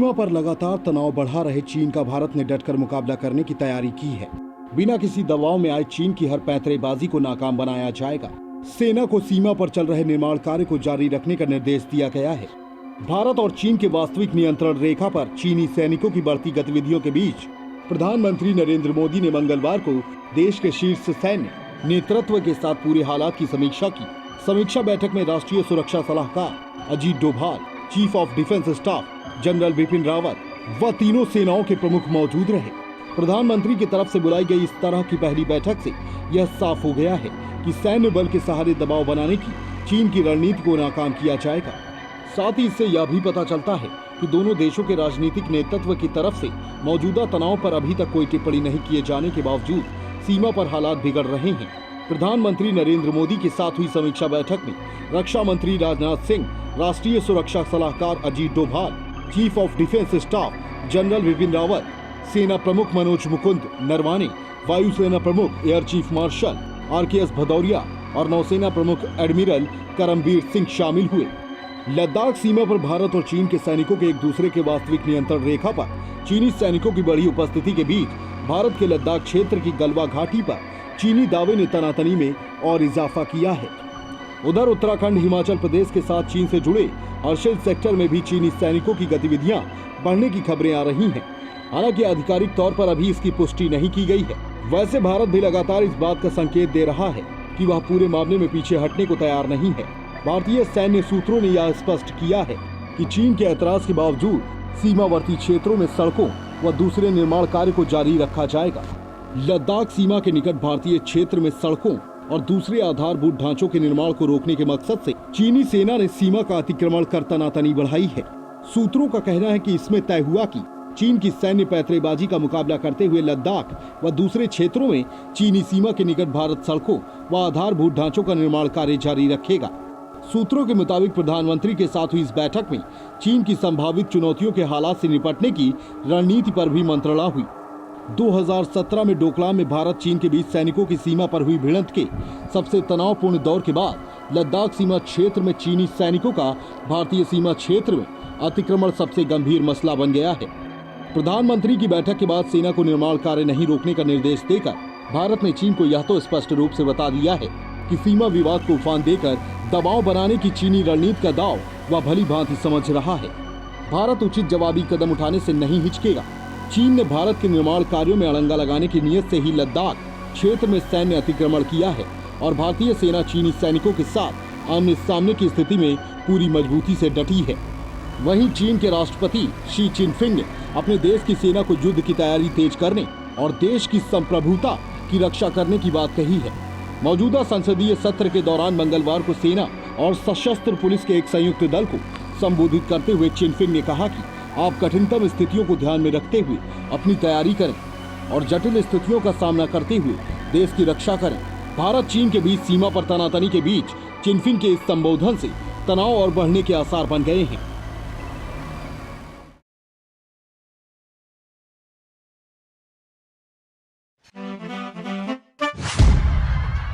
सीमा पर लगातार तनाव बढ़ा रहे चीन का भारत ने डटकर मुकाबला करने की तैयारी की है। बिना किसी दबाव में आए चीन की हर पैंतरेबाजी को नाकाम बनाया जाएगा। सेना को सीमा पर चल रहे निर्माण कार्य को जारी रखने का निर्देश दिया गया है। भारत और चीन के वास्तविक नियंत्रण रेखा पर चीनी सैनिकों की बढ़ती गतिविधियों के बीच प्रधानमंत्री नरेंद्र मोदी ने मंगलवार को देश के शीर्ष सैन्य नेतृत्व के साथ पूरे हालात की समीक्षा की। समीक्षा बैठक में राष्ट्रीय सुरक्षा सलाहकार Ajit Doval, chief of defence staff general Bipin Rawat व तीनों सेनाओं के प्रमुख मौजूद रहे। प्रधानमंत्री की तरफ से बुलाई गई इस तरह की पहली बैठक से यह साफ हो गया है कि सैन्य बल के सहारे दबाव बनाने की चीन की रणनीति को नाकाम किया जाएगा। साथ ही इससे यह भी पता चलता है कि दोनों देशों के राजनीतिक नेतृत्व की तरफ से मौजूदा तनाव पर अभी तक कोई टिप्पणी नहीं किए जाने के बावजूद सीमा पर हालात बिगड़ रहे हैं। प्रधानमंत्री नरेंद्र मोदी के साथ हुई समीक्षा बैठक में रक्षा मंत्री राजनाथ सिंह, राष्ट्रीय सुरक्षा सलाहकार Ajit Doval, chief of defence staff general Bipin Rawat, सेना प्रमुख मनोज मुकुंद नरवाने, वायुसेना प्रमुख air chief marshal RKS Bhadauria और नौसेना प्रमुख एडमिरल करमबीर सिंह शामिल हुए। लद्दाख सीमा पर भारत और चीन के सैनिकों के एक दूसरे के वास्तविक नियंत्रण रेखा पर चीनी सैनिकों की बड़ी उपस्थिति के बीच भारत के लद्दाख क्षेत्र की गलवा घाटी पर चीनी दावे ने तनातनी में और इजाफा किया है। उधर उत्तराखंड, हिमाचल प्रदेश के साथ चीन से जुड़े हर्षिल सेक्टर में भी चीनी सैनिकों की गतिविधियां बढ़ने की खबरें आ रही हैं। हालांकि आधिकारिक तौर पर अभी इसकी पुष्टि नहीं की गई है। वैसे भारत भी लगातार इस बात का संकेत दे रहा है कि वह पूरे मामले में पीछे हटने को तैयार नहीं है। भारतीय सैन्य सूत्रों ने यह स्पष्ट किया है कि चीन के ऐतराज के बावजूद सीमावर्ती क्षेत्रों में सड़कों व दूसरे निर्माण कार्य को जारी रखा जाएगा। लद्दाख सीमा के निकट भारतीय क्षेत्र में सड़कों और दूसरे आधारभूत ढांचों के निर्माण को रोकने के मकसद से चीनी सेना ने सीमा का अतिक्रमण कर तनातनी बढ़ाई है। सूत्रों का कहना है कि इसमें तय हुआ कि चीन की सैन्य पैंतरेबाजी का मुकाबला करते हुए लद्दाख व दूसरे क्षेत्रों में चीनी सीमा के निकट भारत सड़कों व आधारभूत ढांचों का निर्माण कार्य जारी रखेगा। सूत्रों के मुताबिक प्रधानमंत्री के साथ हुई इस बैठक में चीन की संभावित चुनौतियों के हालात से निपटने की रणनीति पर भी मंत्रणा हुई। 2017 में डोकलाम में भारत चीन के बीच सैनिकों की सीमा पर हुई भिड़ंत के सबसे तनावपूर्ण दौर के बाद लद्दाख सीमा क्षेत्र में चीनी सैनिकों का भारतीय सीमा क्षेत्र में अतिक्रमण सबसे गंभीर मसला बन गया है। प्रधानमंत्री की बैठक के बाद सेना को निर्माण कार्य नहीं रोकने का निर्देश देकर भारत ने चीन को यह तो स्पष्ट रूप से बता दिया है कि सीमा विवाद को उफान देकर दबाव बनाने की चीनी रणनीति का दाव वह भली भांति समझ रहा है। भारत उचित जवाबी कदम उठाने से नहीं हिचकेगा। चीन ने भारत के निर्माण कार्यों में अड़ंगा लगाने की नीयत से ही लद्दाख क्षेत्र में सैन्य अतिक्रमण किया है और भारतीय सेना चीनी सैनिकों के साथ आमने सामने की स्थिति में पूरी मजबूती से डटी है। वहीं चीन के राष्ट्रपति शी चिनफिंग ने अपने देश की सेना को युद्ध की तैयारी तेज करने और देश की संप्रभुता की रक्षा करने की बात कही है। मौजूदा संसदीय सत्र के दौरान मंगलवार को सेना और सशस्त्र पुलिस के एक संयुक्त दल को संबोधित करते हुए चिनफिंग ने कहा कि आप कठिनतम स्थितियों को ध्यान में रखते हुए अपनी तैयारी करें और जटिल स्थितियों का सामना करते हुए देश की रक्षा करें। भारत चीन के बीच सीमा पर तनातनी के बीच चिनफिंग के इस संबोधन से तनाव और बढ़ने के आसार बन गए हैं।